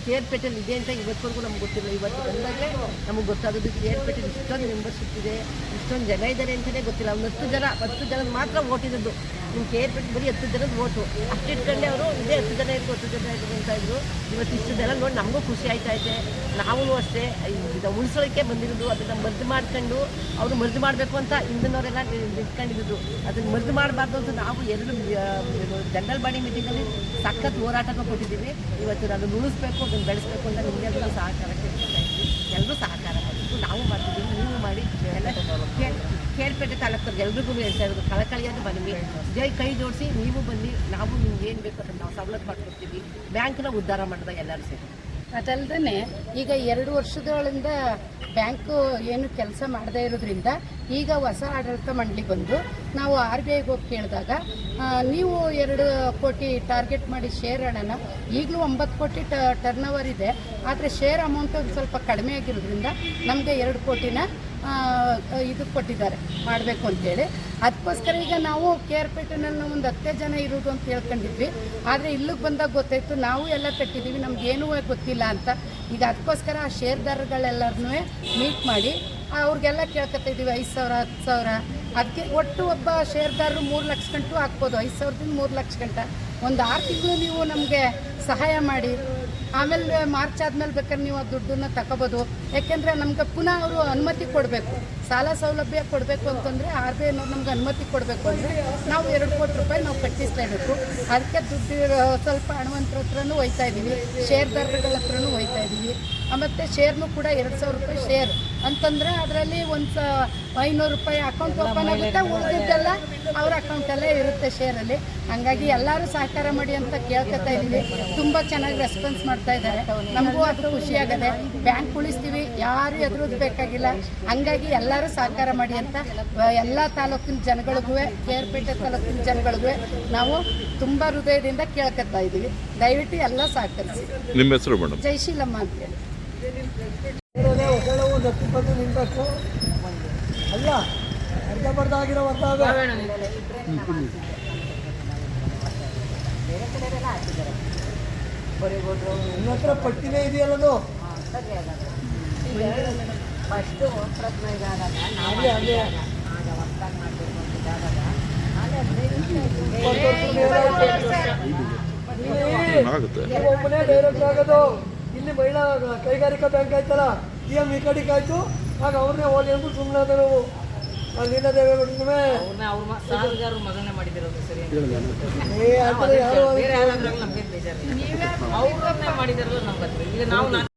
ಕೇರ್ಪೇಟೆಯಲ್ಲಿ ಇದೆ ಅಂತ ಇವತ್ತವರೆಗೂ ನಮ್ಗೆ ಗೊತ್ತಿಲ್ಲ. ಇವತ್ತು ಬಂದಾಗಲೇ ನಮಗೆ ಗೊತ್ತಾಗೋದು ಕೇರ್ಪೇಟೆಯಲ್ಲಿ ಇಷ್ಟೊಂದು ಮೆಂಬರ್ಶಿಪ್ ಇದೆ, ಇಷ್ಟೊಂದು ಜನ ಇದ್ದಾರೆ ಅಂತಲೇ ಗೊತ್ತಿಲ್ಲ. ಒಂದು 10 ಜನ ಮಾತ್ರ ಓಟ್ ಇರೋದು. ನಿಮ್ಮ ಕೇರ್ಪೇಟೆ ಬರೀ 10 ಜನದ ಓಟು ಅಷ್ಟು ಇಟ್ಕೊಂಡೆ ಅವರು ಇದೇ 10 ಜನ ಇದ್ರು 10 ಜನ ಇದ್ರು ಅಂತ ಇದ್ರು. ಇವತ್ತು ಇಷ್ಟು ಜನ ನೋಡಿ ನಮಗೂ ಖುಷಿ ಆಯ್ತೈತೆ. ನಾವು ಅಷ್ಟೇ ಇದು ಉಳಿಸೋಕ್ಕೆ ಬಂದಿರೋದು, ಅದನ್ನು ಮರ್ದು ಮಾಡ್ಕೊಂಡು ಅವರು ಮರ್ದು ಮಾಡಬೇಕು ಅಂತ ಹಿಂದಿನವರೆಲ್ಲ ನಿಂತ್ಕೊಂಡಿದ್ದು. ಅದನ್ನು ಮರ್ದು ಮಾಡಬಾರ್ದು ಅಂತ ನಾವು ಎರಡು ಜನರಲ್ ಬಾಡಿ ಮೀಟಿಂಗಲ್ಲಿ ಸಖತ್ ಹೋರಾಟನ ಕೊಟ್ಟಿದ್ದೀವಿ. ಇವತ್ತು ಅದನ್ನು ಉಳಿಸ್ಬೇಕು, ಅದನ್ನು ಬೆಳೆಸಬೇಕು ಅಂತ ನಿಮಗೆಲ್ಲರೂ ಸಹಕಾರ ಕೇಳ್ತಾ ಇದ್ವಿ. ಎಲ್ಲರೂ ಸಹಕಾರ ಮಾಡಿದ್ದು ನಾವು ಮಾಡ್ತಿದ್ದೀವಿ, ನೀವು ಮಾಡಿ. ಎಲ್ಲ ಕೇರ್ಪೇಟೆ ತಾಲೂಕರಿಗೆ ಎಲ್ರಿಗೂ ಹೇಳ್ತಾ ಇರೋದು ಕಳಕಳಿಯಾದ ಬನ್ನಿ, ಕೈ ಜೋಡಿಸಿ ನೀವು ಬನ್ನಿ, ನಾವು ನಿಮ್ಗೆ ಏನು ಬೇಕು ಅದನ್ನು ನಾವು ಸವಲತ್ತು ಮಾಡಿಕೊಡ್ತೀವಿ. ಬ್ಯಾಂಕ್ನ ಉದ್ಧಾರ ಮಾಡಿದಾಗ ಎಲ್ಲರೂ ಸೇರಿ. ಅದಲ್ಲದೆ ಈಗ 2 ವರ್ಷಗಳಿಂದ ಬ್ಯಾಂಕು ಏನು ಕೆಲಸ ಮಾಡದೇ ಇರೋದ್ರಿಂದ ಈಗ ಹೊಸ ಆಡಳಿತ ಮಂಡಳಿ ಬಂದು ನಾವು RBIಗೆ ಹೋಗಿ ಕೇಳಿದಾಗ ನೀವು 2 ಕೋಟಿ ಟಾರ್ಗೆಟ್ ಮಾಡಿ ಶೇರ್ ಹಣನ, ಈಗಲೂ 9 ಕೋಟಿ ಟರ್ನ್ ಓವರ್ ಇದೆ, ಆದರೆ ಶೇರ್ ಅಮೌಂಟು ಸ್ವಲ್ಪ ಕಡಿಮೆ ಆಗಿರೋದ್ರಿಂದ ನಮಗೆ 2 ಕೋಟಿನ ಇದು ಕೊಟ್ಟಿದ್ದಾರೆ ಮಾಡಬೇಕು ಅಂತೇಳಿ. ಅದಕ್ಕೋಸ್ಕರ ಈಗ ನಾವು ಕೇರ್ಪೇಟೆನಲ್ಲಿ ಒಂದು 10 ಜನ ಇರೋದು ಅಂತ ಹೇಳ್ಕೊಂಡಿದ್ವಿ. ಆದರೆ ಇಲ್ಲಿಗೆ ಬಂದಾಗ ಗೊತ್ತಾಯಿತು ನಾವು ಎಲ್ಲ ಕಟ್ಟಿದ್ದೀವಿ, ನಮಗೇನೂ ಗೊತ್ತಿಲ್ಲ ಅಂತ. ಈಗ ಅದಕ್ಕೋಸ್ಕರ ಆ ಶೇರ್ದಾರಗಳೆಲ್ಲರನ್ನೂ ಮೀಟ್ ಮಾಡಿ ಅವ್ರಿಗೆಲ್ಲ ಕೇಳ್ಕೊತಾ ಇದ್ದೀವಿ 5,000 10,000. ಅದಕ್ಕೆ ಒಟ್ಟು ಒಬ್ಬ ಶೇರ್ದಾರರು 3 ಲಕ್ಷ ಗಂಟು ಹಾಕ್ಬೋದು. 5,000ದಿಂದ 3 ಲಕ್ಷ ಗಂಟ ಒಂದು 6 ತಿಂಗಳು ನೀವು ನಮಗೆ ಸಹಾಯ ಮಾಡಿ, ಆಮೇಲೆ ಮಾರ್ಚ್ ಆದಮೇಲೆ ಬೇಕಾದ್ರೆ ನೀವು ಆ ದುಡ್ಡನ್ನು ತಗೋಬೋದು. ಯಾಕೆಂದರೆ ನಮ್ಗೆ ಪುನಃ ಅವರು ಅನುಮತಿ ಕೊಡಬೇಕು, ಸಾಲ ಸೌಲಭ್ಯ ಕೊಡಬೇಕು ಅಂತಂದರೆ RBIನವ್ರು ನಮ್ಗೆ ಅನುಮತಿ ಕೊಡಬೇಕು ಅಂದರೆ ನಾವು 2 ಕೋಟಿ ರೂಪಾಯಿ ನಾವು ಕಟ್ಟಿಸಲೇಬೇಕು. ಅದಕ್ಕೆ ದುಡ್ಡು ಸ್ವಲ್ಪ ಹಣವಂತರ ಹತ್ರನೂ ಹೋಯ್ತಾ ಇದ್ದೀವಿ, ಶೇರ್ದಾರಗಳ ಹತ್ರನೂ ಹೋಯ್ತಾ ಇದ್ದೀವಿ. ಮತ್ತು ಶೇರ್ನೂ ಕೂಡ 2,000 ರೂಪಾಯಿ ಶೇರ್ ಅಂತಂದರೆ ಅದರಲ್ಲಿ ಒಂದು 500 ರೂಪಾಯಿ ಅಕೌಂಟ್ ಓಪನ್ ಆಗುತ್ತೆ, ಉಳಿದಿದ್ದೆಲ್ಲ ಅವ್ರ ಅಕೌಂಟಲ್ಲೇ ಇರುತ್ತೆ ಶೇರಲ್ಲಿ. ಹಾಗಾಗಿ ಎಲ್ಲರೂ ಸಹಕಾರ ಮಾಡಿ ಅಂತ ಕೇಳ್ಕೊತಾ ಇದ್ದೀವಿ. ತುಂಬ ಚೆನ್ನಾಗಿ ರೆಸ್ಪಾನ್ಸ್ ಮಾಡ್ತಾ ಇದ್ದಾರೆ, ನಮಗೂ ಅದು ಖುಷಿಯಾಗದೆ. ಬ್ಯಾಂಕ್ ಉಳಿಸ್ತೀವಿ, ಯಾರು ಎದುರೋದು ಬೇಕಾಗಿಲ್ಲ. ಹಂಗಾಗಿ ಎಲ್ಲರೂ ಸಹಕಾರ ಮಾಡಿ ಅಂತ ಎಲ್ಲ ತಾಲೂಕಿನ ಜನಗಳಿಗೂ, ಕೇರ್ಪೇಟೆ ತಾಲೂಕಿನ ಜನಗಳಿಗೂ ನಾವು ತುಂಬ ಹೃದಯದಿಂದ ಕೇಳ್ಕೊತಾ ಇದ್ದೀವಿ. ದಯವಿಟ್ಟು ಎಲ್ಲ ಸಹಕರಿಸಿ. ನಿಮ್ಮ ಹೆಸರು ಮೇಡಮ್? ಜಯಶೀಲಮ್ಮ ಅಂತೇಳಿ. ಒಂದು 10 ನಿಂತಷ್ಟು ಅಲ್ಲ ಅರ್ಧಬರ್ಧ ಆಗಿರೋ ನನ್ನ ಹತ್ರ ಪಟ್ಟಿನೇ ಇದೆಯಲ್ಲದು. ಒಬ್ಬನೇ ಡೈರೆಕ್ಟ್ ಆಗೋದು. ಇಲ್ಲಿ ಮಹಿಳಾ ಕೈಗಾರಿಕಾ ಬ್ಯಾಂಕ್ ಆಯ್ತಲ್ಲ, PM ಈ ಕಡೆಗೆ ಆಯ್ತು, ಆಗ ಅವ್ರನ್ನೇ ಹೋಗಿ ಅಂದ್ಬಿಟ್ಟು ಸುಮ್ಮನೆ ಆದ ನಾವು. ಅಲ್ಲಿನ ದೇವೇಗೌಡನೇ ಯಾರು